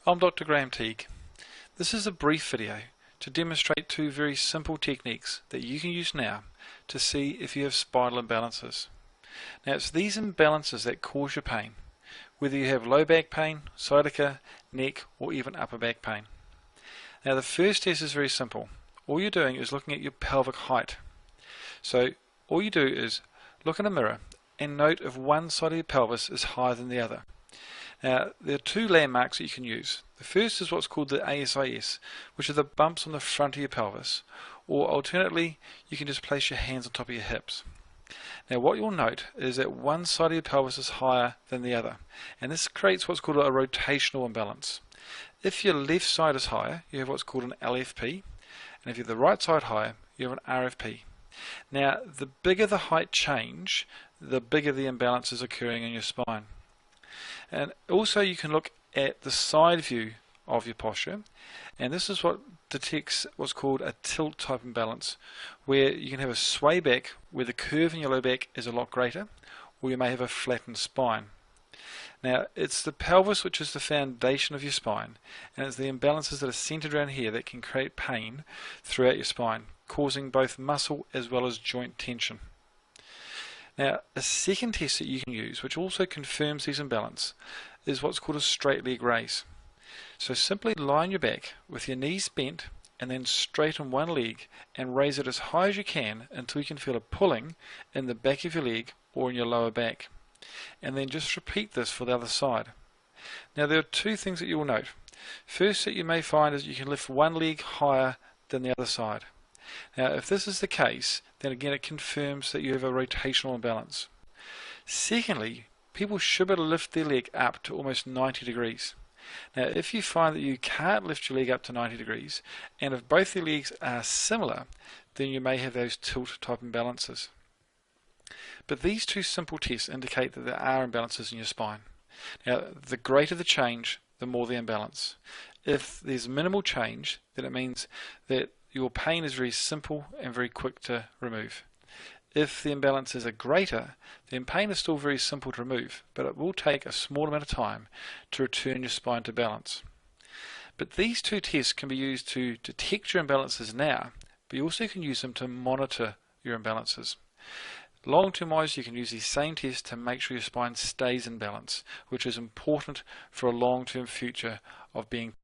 I'm Dr. Graham Teague. This is a brief video to demonstrate two very simple techniques that you can use now to see if you have spinal imbalances. Now it's these imbalances that cause your pain, whether you have low back pain, sciatica, neck or even upper back pain. Now the first test is very simple. All you're doing is looking at your pelvic height. So all you do is look in a mirror and note if one side of your pelvis is higher than the other. Now, there are two landmarks that you can use. The first is what's called the ASIS, which are the bumps on the front of your pelvis, or alternately, you can just place your hands on top of your hips. Now, what you'll note is that one side of your pelvis is higher than the other, and this creates what's called a rotational imbalance. If your left side is higher, you have what's called an LFP, and if you have the right side higher, you have an RFP. Now, the bigger the height change, the bigger the imbalance is occurring in your spine. And also you can look at the side view of your posture, and this is what detects what's called a tilt type imbalance, where you can have a sway back where the curve in your low back is a lot greater, or you may have a flattened spine. Now it's the pelvis which is the foundation of your spine, and it's the imbalances that are centered around here that can create pain throughout your spine, causing both muscle as well as joint tension. Now, a second test that you can use, which also confirms these imbalances, is what's called a straight leg raise. So simply lie on your back with your knees bent and then straighten one leg and raise it as high as you can until you can feel a pulling in the back of your leg or in your lower back. And then just repeat this for the other side. Now there are two things that you will note. First that you may find is you can lift one leg higher than the other side. Now if this is the case, then again it confirms that you have a rotational imbalance. Secondly, people should be able to lift their leg up to almost 90 degrees. Now if you find that you can't lift your leg up to 90 degrees, and if both your legs are similar, then you may have those tilt type imbalances. But these two simple tests indicate that there are imbalances in your spine. Now the greater the change, the more the imbalance. If there's minimal change, then it means that your pain is very simple and very quick to remove. If the imbalances are greater, then pain is still very simple to remove, but it will take a small amount of time to return your spine to balance. But these two tests can be used to detect your imbalances now, but you also can use them to monitor your imbalances. Long-term wise, you can use these same tests to make sure your spine stays in balance, which is important for a long-term future of being